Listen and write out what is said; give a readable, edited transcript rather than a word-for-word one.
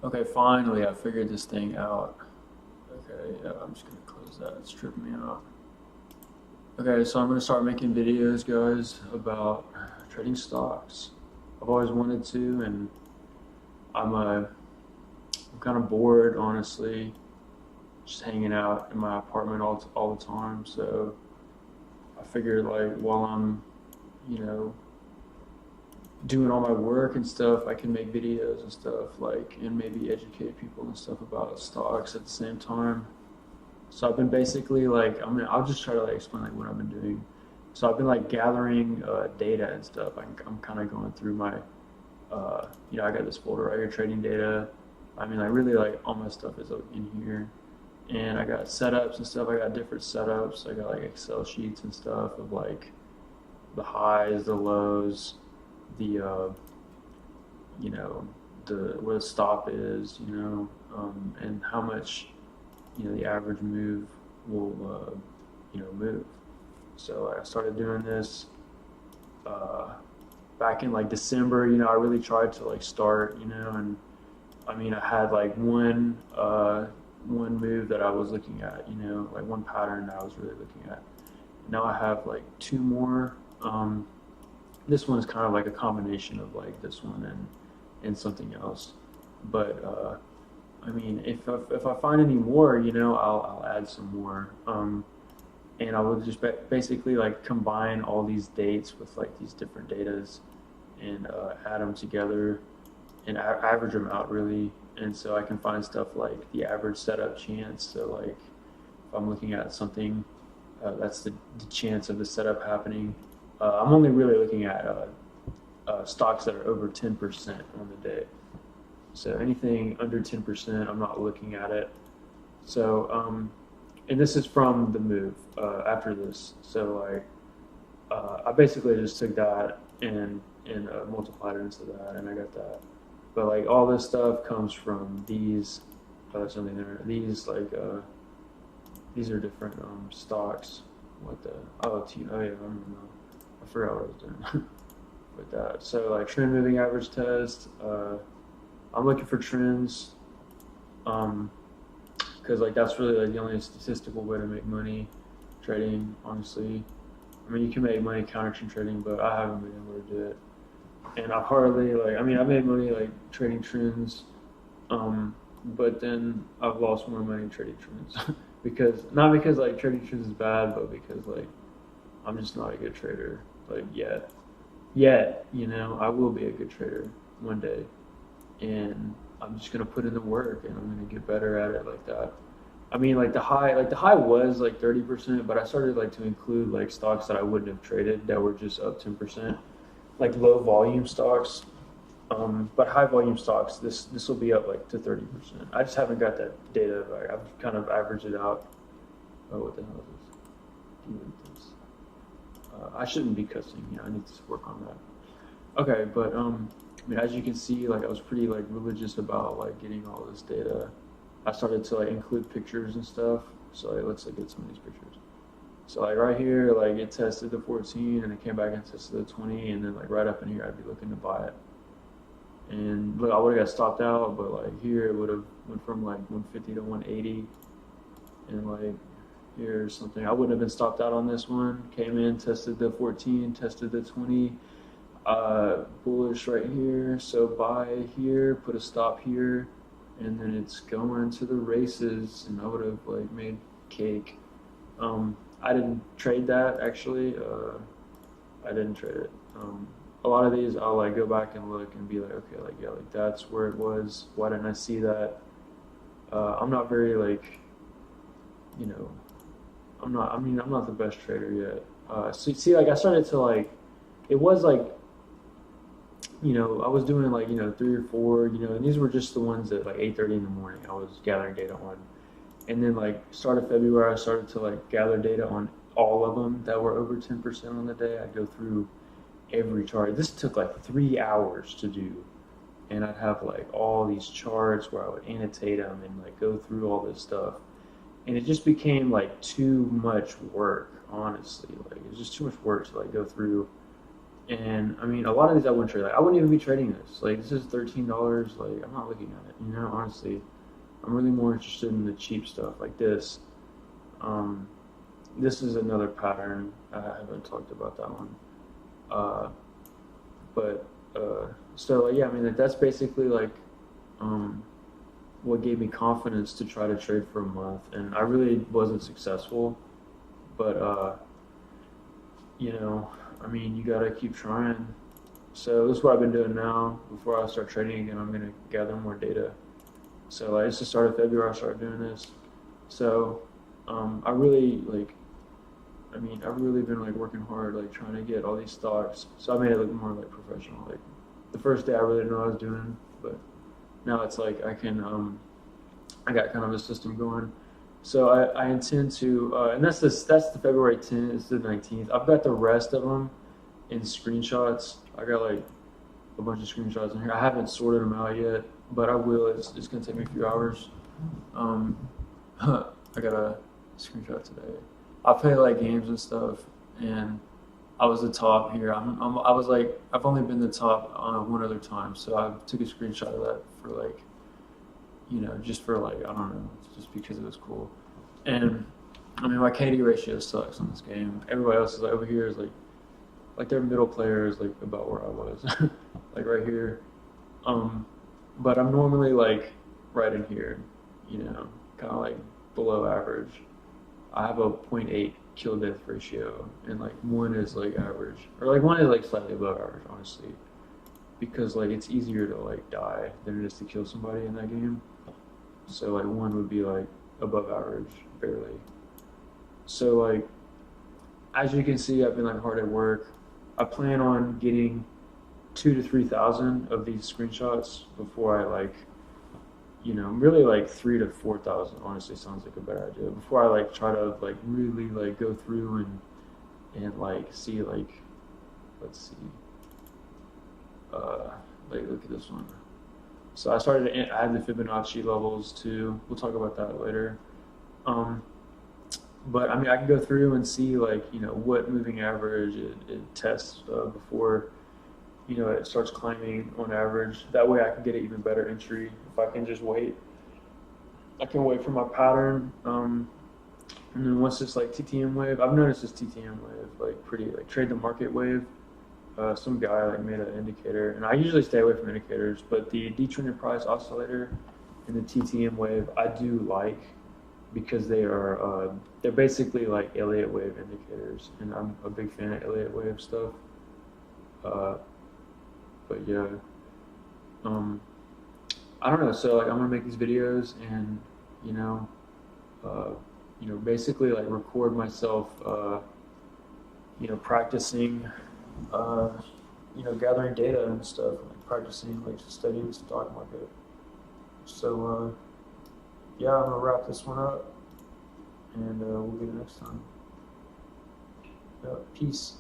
Okay, finally, I figured this thing out. Okay, yeah, I'm just gonna close that. It's tripping me out. Okay, so I'm gonna start making videos, guys, about trading stocks. I've always wanted to, and I'm kind of bored, honestly, just hanging out in my apartment all the time. So I figured, like, while I'm, you know, doing all my work and stuff, I can make videos and stuff, like, and maybe educate people and stuff about stocks at the same time. So I've been basically like, I'll just try to like explain like what I've been doing. So I've been like gathering data and stuff. I'm kind of going through my, I got this folder right here, trading data. I mean, like really like all my stuff is in here. And I got setups and stuff. I got different setups. I got like Excel sheets and stuff of like the highs, the lows, the, you know, where the stop is, and how much the average move will move. So I started doing this uh, back in like December. I really tried to like start, and I mean I had like one move that I was looking at, like one pattern that I was really looking at. Now I have like two more. This one is kind of like a combination of like this one and something else, but I mean, if I find any more, I'll add some more. And I will just basically like combine all these dates with like these different datas and add them together and average them out really. And so I can find stuff like the average setup chance. So like if I'm looking at something, that's the chance of the setup happening. I'm only really looking at stocks that are over 10% on the day. So anything under 10%, I'm not looking at it. So, and this is from the move after this. So I basically just took that and multiplied it into that, and I got that. But like all this stuff comes from these something there. These are different stocks. What the oh yeah, I don't know. I forgot what I was doing with that. So like trend moving average test. I'm looking for trends. Um, because like that's really like the only statistical way to make money trading. Honestly, I mean you can make money counter trend trading, but I haven't been able to do it. And I hardly like. I mean I made money like trading trends, but then I've lost more money trading trends because not because like trading trends is bad, but because like I'm just not a good trader like yet. Yet I will be a good trader one day, and I'm just gonna put in the work and I'm gonna get better at it like that. I mean, like the high was like 30%, but I started like to include like stocks that I wouldn't have traded that were just up 10%, like low volume stocks. But high volume stocks, this will be up like to 30%. I just haven't got that data. I've kind of averaged it out. Oh, what the hell is this? Delete this. I shouldn't be cussing. I need to work on that. Okay, but I mean, as you can see, like I was pretty like religious about like getting all this data. I started to like include pictures and stuff. So like, let's look at some of these pictures. So like right here, like it tested the 14 and it came back and tested the 20, and then like right up in here, I'd be looking to buy it. And look, I would have got stopped out, but like here it would have went from like 150 to 180, and like here's something I wouldn't have been stopped out on this one. Came in, tested the 14, tested the 20, bullish right here. So buy here, put a stop here, and then it's going to the races. And I would have like made cake. I didn't trade that actually. I didn't trade it. A lot of these I'll like go back and look and be like, okay, like yeah, like that's where it was. Why didn't I see that? I'm not very like, you know, I'm not. I mean, I'm not the best trader yet. So see, like I started to like, it was like I was doing like, three or four, and these were just the ones that like 8:30 in the morning I was gathering data on. And then like start of February, I started to like gather data on all of them that were over 10% on the day. I'd go through every chart. This took like 3 hours to do. And I'd have like all these charts where I would annotate them and like go through all this stuff. And it just became like too much work, honestly. Like it was just too much work to like go through And I mean, a lot of these I wouldn't trade. Like, I wouldn't even be trading this. Like, this is $13. Like, I'm not looking at it. You know, honestly, I'm really more interested in the cheap stuff like this. Um, this is another pattern. I haven't talked about that one. Uh, but so like, yeah, I mean, like, that's basically like um, what gave me confidence to try to trade for a month. And I really wasn't successful, but you know, I mean, you gotta keep trying. So this is what I've been doing now. Before I start trading again, I'm gonna gather more data. So like, it's the start of February I started doing this. So I really like. I mean, I've really been like working hard, like trying to get all these stocks. So I made it look more like professional. Like the first day, I really didn't know what I was doing, but now it's like I can. I got kind of a system going. So I intend to, and that's the February 10th. It's the 19th. I've got the rest of them in screenshots. I got like a bunch of screenshots in here. I haven't sorted them out yet, but I will. It's gonna take me a few hours. Um, I got a screenshot today. I play like games and stuff, and I was the top here. I was like, I've only been the top one other time, so I took a screenshot of that for like, you know, just for like, I don't know, just because it was cool. And I mean, my KD ratio sucks on this game. Everybody else is like over here is like their middle player is like about where I was, like right here. Um, but I'm normally like right in here, you know, kind of like below average. I have a point 0.8 kill death ratio, and like one is like average, or like one is like slightly above average, honestly, because like it's easier to like die than it is to kill somebody in that game. So like one would be like above average, barely. So like as you can see, I've been like hard at work. I plan on getting 2 to 3 thousand of these screenshots before I like, you know, really like 3 to 4 thousand. Honestly, sounds like a better idea. Before I like try to like really like go through and like see like, let's see, uh, like look at this one. So I started to add the Fibonacci levels too. We'll talk about that later. Um, but I mean, I can go through and see like, you know, what moving average it tests before, you know, it starts climbing on average. That way I can get an even better entry if I can just wait. I can wait for my pattern. And then once it's like TTM wave, I've noticed this TTM wave like pretty like trade the market wave. Some guy like made an indicator, and I usually stay away from indicators, but the detrending price oscillator and the TTM wave I do like because they're basically like Elliott wave indicators, and I'm a big fan of Elliott wave stuff. Uh, but yeah, um, I don't know. So like I'm gonna make these videos, and you know, uh, basically like record myself, practicing, uh, gathering data and stuff, like practicing, like studying the stock market. So yeah, I'm gonna wrap this one up, and we'll get it next time. Peace.